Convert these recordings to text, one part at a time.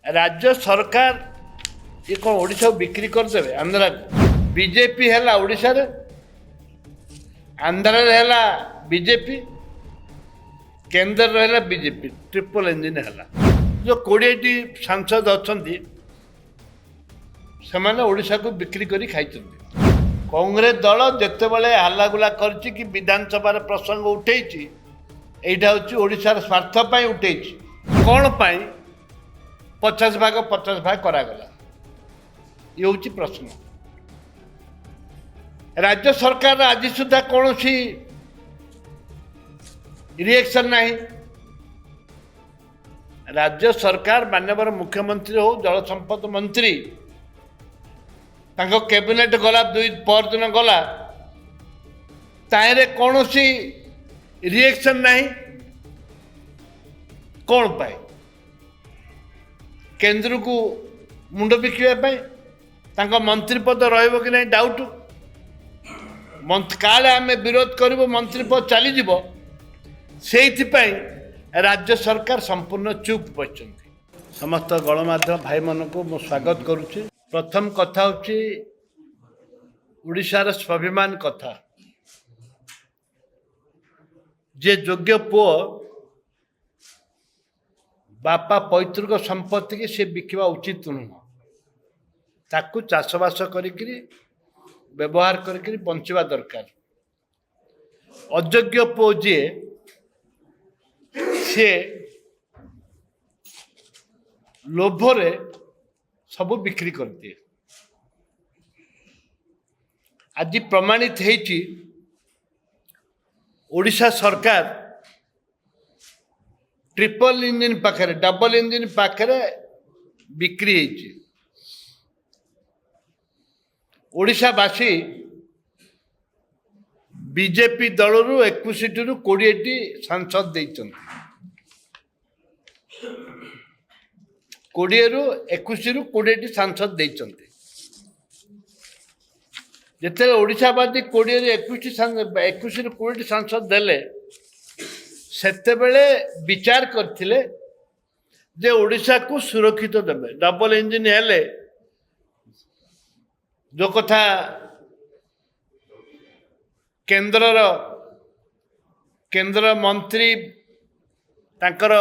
राज्य सरकार ये कौन ओडिशा बिक्री करदे आंध्रा बीजेपी है ओडिशा रे आंध्रा है बीजेपी केंद्र रहा बीजेपी ट्रिपल इंजिन है जो 20टी सांसद अच्छा से ओडिशा को बिक्री करी खाई कांग्रेस दल जिते बड़े हालागुला कर विधानसभा प्रसंग उठे यहाँ हूँ ओडिशार स्वार्थपाई उठे कौन पाई 50 भाग करागला ये हूँ प्रश्न। राज्य सरकार आज सुधा कौन सी रिएक्शन नहीं। राज्य सरकार माननीय मुख्यमंत्री हो जल संपद मंत्री तांको कैबिनेट गला पर दिन गला तारे कौन सी रिएक्शन नहीं कौन पाए केंद्र को मुंड बिकापी मंत्री पद रही कि नहीं डाउट काले आम विरोध करूँ मंत्री पद चलीज से राज्य सरकार संपूर्ण चुप बचते। समस्त गणमाध्यम भाई मन को मु स्वागत करुच्ची। प्रथम कथा हूँ ओडिशार स्वाभिमान कथा जे योग्य पुओ बापा पैतृक संपत्ति की से बिकवा उचित नुह ताकू चाषबास करी व्यवहार करी बंचवा दरकार। अयोग्य पुओ जी से लोभरे सब बिक्री कर दिए। आज प्रमाणित है ओडिशा सरकार ट्रिपल इंजिन पाखे डबल इंजिन पाखे बिक्री है। ओडिशावासी बीजेपी दलरू 21 रु 20टी सांसद देते 20 रु 20टी सांसद देते जिते ओडिशावादी 20 रु 20टी सांसद देले सेते बेले विचार करथिले जे ओडिशा को सुरक्षित देबे डबल इंजिन हेले जो कथा केंद्र मंत्री तांकर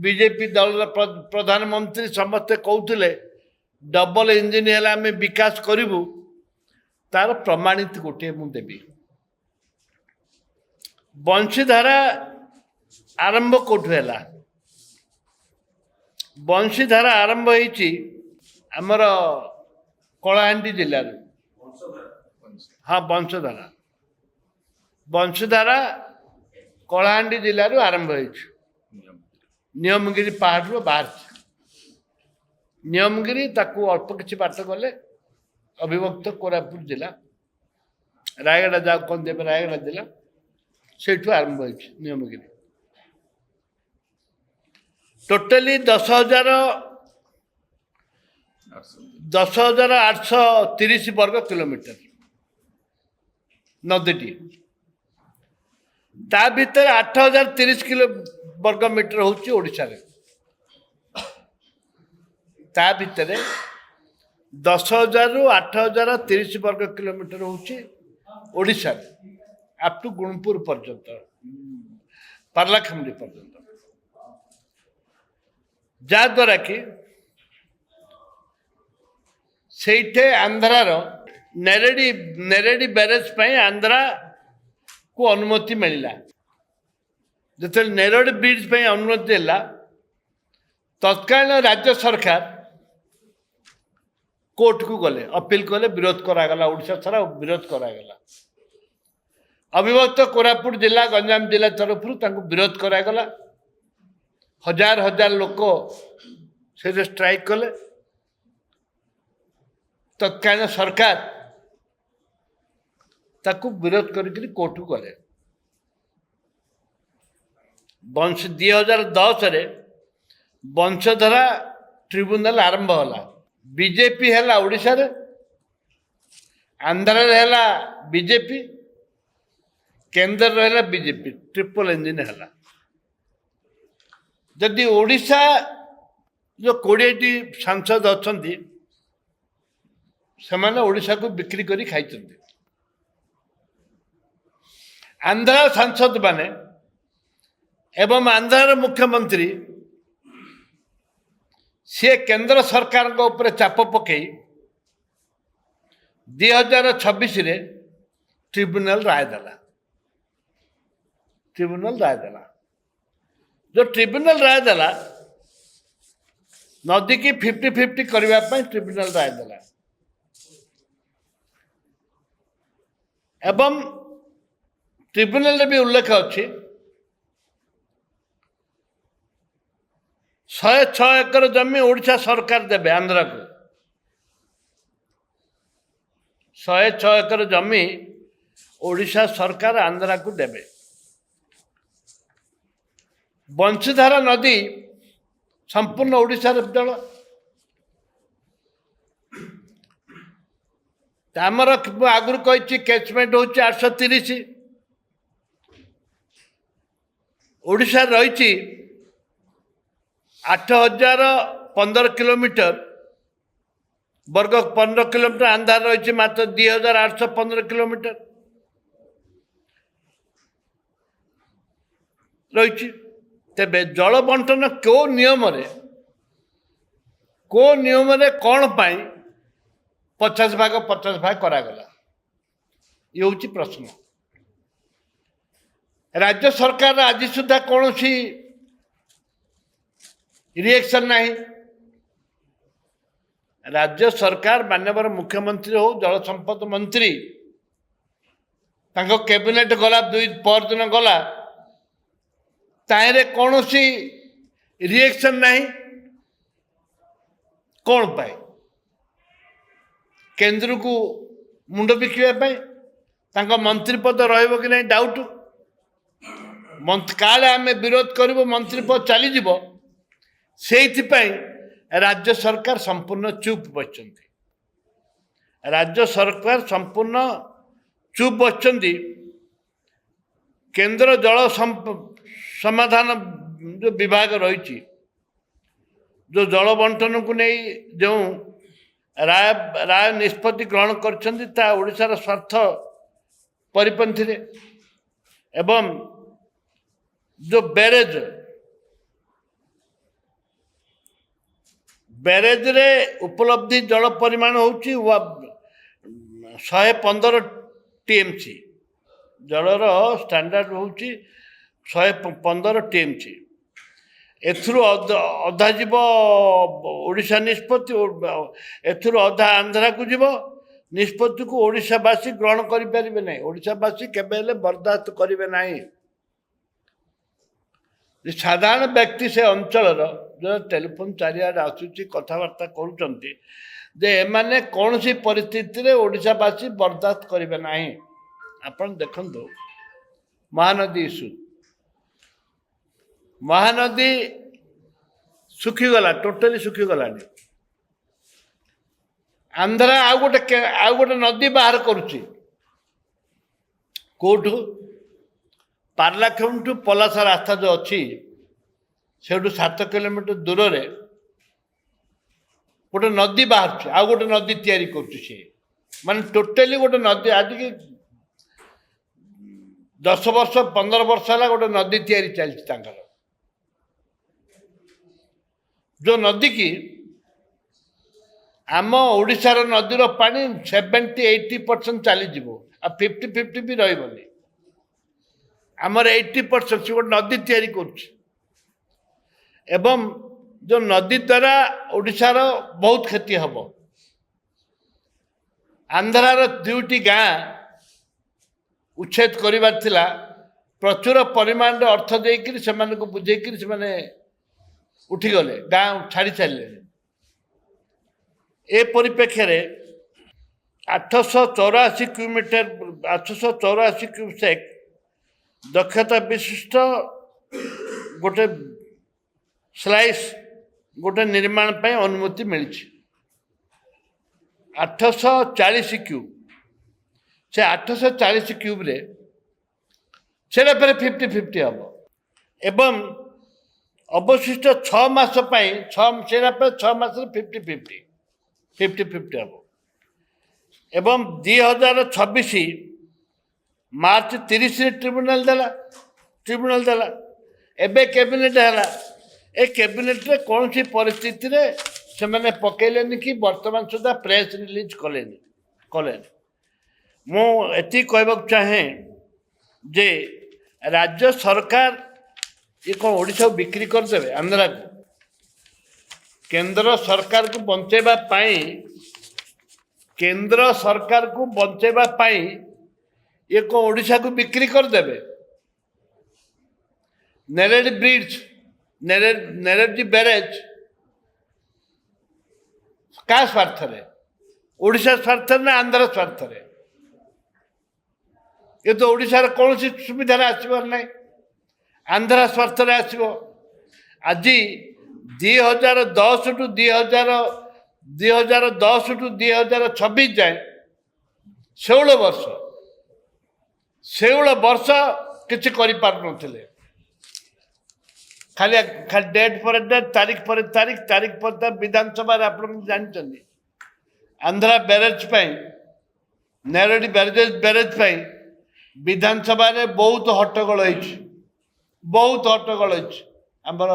बीजेपी दल प्रधानमंत्री समस्ते कहते डबल इंजिन है आम विकास करूँ तार प्रमाणित गोटे मुझे बंशीधारा आरंभ कौटू है बंशीधारा आरंभ होती आमर कलाहांडी जिले हाँ बंशधारा कलाहांडी जिलूर आरंभ हो नियमगिरी पहाड़ बाहर नियमगिरी ताकू अल्प किसी बाट गले अविभक्त कोरापुट जिला रायगढ़ जाओ कौन देवे रायगढ़ जिला से आरंभ हो नियमगिरी टोटाली 10,830 वर्ग किलोमीटर नदीटी ता भीतर 8,030 किलो वर्ग मीटर हूँ ओडिशा रे ता भीतर 10,000 रु 8,030 वर्ग किलोमीटर हूँ ओडिशा रे अप टू गुणपुर पर्यंत पार्लाखेमुंडी पर्यंत जहाद्वारा कि से आंध्रार नेरेडी बैरेज आंध्रा को अनुमति मिलला जो नेरेडी ब्रिज अनुमति है तत्कालीन राज्य सरकार कोर्ट को गले अपील कले विरोध करागला ओडिशा सारा विरोध करागला अविभक्त कोरापुट जिला गंजाम जिला तरफ विरोध करागला हजार हजार लोक से स्ट्राइक कले तत्कालीन सरकार ताकू विरोध करी कोर्ट को गले 2010 रे वंशधारा ट्रिब्यूनल आरंभ होला बीजेपी है ओडिशा रे आंध्रा है बीजेपी केंद्र रहा बीजेपी ट्रिपल इंजिन है जदि ओडिशा जो 20टी सांसद अच्छा से ओडिशा को बिक्री करी खाई आंध्र सांसद माने एवं आंध्र मुख्यमंत्री सी केंद्र सरकार को ऊपर चाप पकई 2026 रे ट्रिब्यूनल राय देला जो ट्रिब्यूनल राय देला नदी की 50-50 करने ट्रिब्यूनल राय देला एवं ट्रिब्यूनल भी उल्लेख अच्छी 106 एकर जमी ओडिशा सरकार देवे आंध्र को 106 एकर जमी ओडिशा सरकार आंध्रा को देवे बंशीधारा नदी संपूर्ण ओडिशा जल आमर आगुरी कही कैचमेंट हूँ 830 ओडिशा रही 8015 किलोमीटर वर्ग 15 किलोमीटर आंध्र रही मात्र 2815 किलोमीटर रही तेबे जल बंटन को नियम कौन पाई 50 भाग करागला ये हूँ प्रश्न राज्य सरकार आज सुधा कौन सी रिएक्शन नहीं राज्य सरकार माननीय मुख्यमंत्री हो जल संपद मंत्री कैबिनेट गला पर दिन गला तारे कौन सी रिएक्शन नहीं कौन पाए केंद्र को मुंड बिकापी मंत्री पद रही कि नहीं डाउट काले आम विरोध कर मंत्री पद चलीज से राज्य सरकार संपूर्ण चुप बचती राज्य सरकार संपूर्ण चुप बचती केंद्र जल समाधान जो विभाग रही जो जल बंटन को नहीं जो राय निष्पत्ति ग्रहण कर ओडिशार स्वार्थ परिपंथी रे एवं जो बैरेज रे उपलब्धि जल परिमाण होची 115 टीएमसी जलर स्टैंडर्ड होची 115 टीएमसी एथुरु अधा जीव ओडिशा निष्पत्ति एथुरु अधा आंध्रा को जीव निष्पत्ति को ओडिशावासी ग्रहण करें ना ओडिशावासी केबे बर्दाश्त करेंगे ना साधारण व्यक्ति से अंचल जो टेलीफोन चारिआडे आसूची कथबार्ता करें कौन सी परिस्थिति रे ओडिशावासी बर्दाश्त करेंगे ना आपण देखंतु महानदी इश्यू महानदी सुखीगला टोटाली सुखीगला आंध्रा आउ गोटे नदी बाहर करुच्ची कौटू पार्लाखेम ठू पलासा रास्ता जो अच्छी से 7 किलोमीटर दूर रे गोटे नदी बाहर आउ गोटे नदी तैयारी कर माने टोटाली गोटे नदी आज की 10 वर्ष 15 वर्ष है गोटे नदी तैयारी चलती जो नदी की आम ओडिशार नदीर पानी 70-80% चलीज आ 50-50 भी रही आमर 80% से गोटे नदी तैयारी कर जो नदी द्वारा ओडिशार बहुत क्षति हम आंध्रार 2टी गाँ उच्छेद करिबार थिला प्रचुर परिमाण अर्थ देकर से बुझेक से उठीगले गाँ छाड़ी सारे ए परिप्रेक्षी 884 क्यूमीटर 884 क्यूसेक दक्षता विशिष्ट गोटे स्लाइस गोटे निर्माण पर अनुमति मिली 840 क्यूब से 840 क्यूब रे 50-50 हम एवं ଅବଶିଷ୍ଟ 6 ମାସ ପାଇଁ ସେଟା ପରେ 6 ମାସରେ 50-50 ହେବ ଏବଂ 2026 ମାର୍ଚ୍ଚ 30ରେ ଟ୍ରିବ୍ୟୁନାଲ ଦେଲା ଏବେ କ୍ୟାବିନେଟ୍ ହେଲା ଏ କ୍ୟାବିନେଟ୍ରେ କୌଣସି ପରିସ୍ଥିତିରେ ସେମାନେ ପକେଇଲେନି କି ବର୍ତ୍ତମାନ ସୁଦ୍ଧା ପ୍ରେସ୍ ରିଲିଜ୍ କଲେନି ମୁଁ ଏତିକି କହିବାକୁ ଚାହେଁ ଯେ ରାଜ୍ୟ ସରକାର ये कौन ओडिशा बिक्री करदे आंध्रा को केंद्र सरकार को बंचेबा पाई केंद्र सरकार को बंचेबा पाई ये कौन ओडिशा को बिक्री करदे नेरेड ब्रिज नेरेड बैरेज का स्वार्थ रे ओडिशा स्वार्थ ना आंध्र स्वार्थ रे ये तो ओडिशा रे कौन सी सुविधा आसबार नहीं आंध्र स्वार्थ रे आसब आज 2010 टू 2026 जाए 16 वर्ष किसी कर खाली डेट पर डेट तारीख पर तारीख विधानसभा आप जानते आंध्रा बैरेज नेरडी बैरेज विधानसभा बहुत हट्टगोल आमर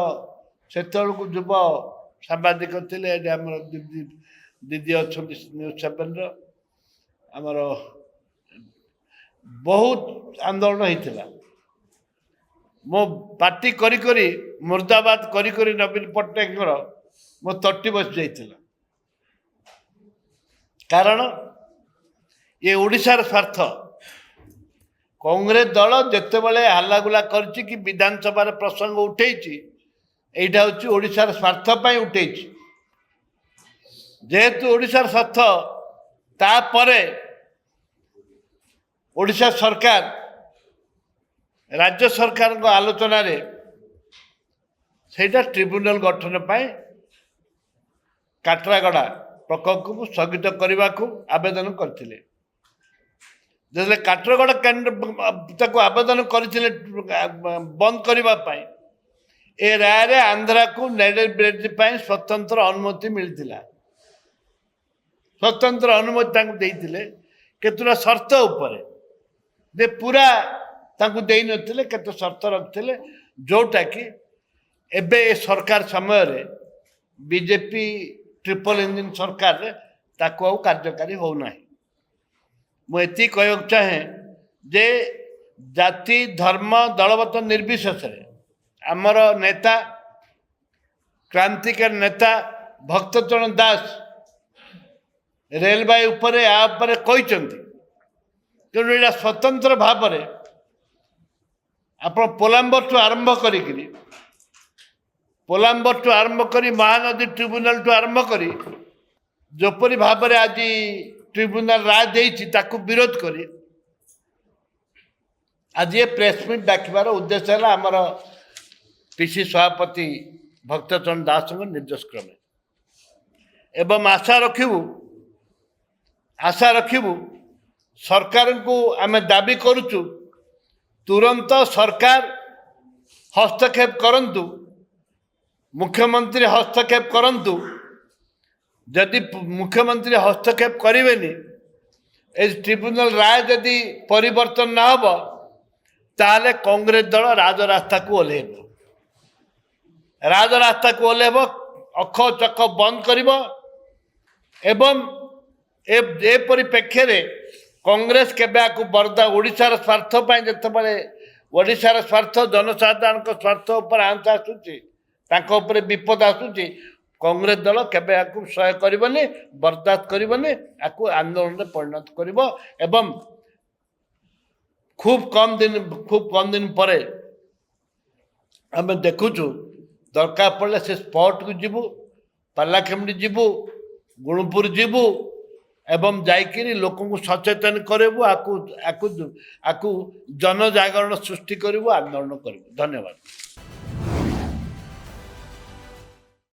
से युव सांबादिक थे दीदी अच्छा न्यूज 7 आमर बहुत आंदोलन होता मो पार्टी करी मुर्दाबाद करी नवीन पट्टनायक मो तटी बस जाइला कारण ये ओडिशार स्वार्थ कांग्रेस दल जिते बड़े हालागुला कर विधानसभा प्रसंग उठे यहाँ हूँ ओडिशार स्वार्थ उठे जेहेतु ओडिशार स्वार्थ तापरे ओडिशा सरकार राज्य सरकार आलोचना रे ट्रिब्यूनल गठन पाए काटरागड़ा प्रकल्प को स्थगित करने को आवेदन करते जो काटरगड़ा केन्द्र आवेदन करते बंद करने ए राय आंध्रा को नेरेड ब्रिज स्वतंत्र अनुमति मिलता स्वतंत्र अनुमति देते केतुरा शर्त उपर दे पूरा दे नथिले केते शर्त रखते जोटा कि एबे सरकार समय रे बीजेपी ट्रिपल इंजिन सरकार रे ताको आउ कार्यकारी हो ना मुझे कह चाहे जे जाति धर्म दलगत निर्विशेष आमर नेता क्रांतिकारी नेता भक्तचरण दास रेलवे उपरे आपरे कहते तेणु यहाँ स्वतंत्र भाव में आप पोलाम्बर ठू आरंभ करी महानदी ट्रिब्यूनल ठू आरंभ करी जोपरी भाव में आज ट्रिब्यूनल राय देती विरोध करी आज ये प्रेसमिट डाकिबार उद्देश्य है आमर पीसी सभापति भक्तचरण दास निर्देश क्रमे एवं आशा रखिबू सरकार को आम दाबी करुचु तुरंत सरकार हस्तक्षेप करंतु मुख्यमंत्री हस्तक्षेप करंतु जदि मुख्यमंत्री हस्तक्षेप करेंगे ट्रिब्यूनल राय जदि परिवर्तन न हो ताले कांग्रेस दल राजरास्ता को ओह्लैब अख चक बंद करिब एवं ए परिप्रेक्षी कांग्रेस केबे आकु बरदा ओडिशार स्वार्थ जिते बड़े ओडिशार स्वार्थ जनसाधारण स्वार्थ उपर आंच आसूची विपद आसूची कांग्रेस दल केबे आकु सहाय करबनी बर्दाश्त करबनी आकु आंदोलन में परिणत करिब एवं खूब कम दिन पर आम देखुचु दरकार पड़े से स्पॉट को जीवु पालाखेमड़ी जीवु गुणपुर जीवु एवं जाइकिरी लोक सचेतन करूँ आकु जनजागरण सृष्टि करूँ आंदोलन करूँ। धन्यवाद।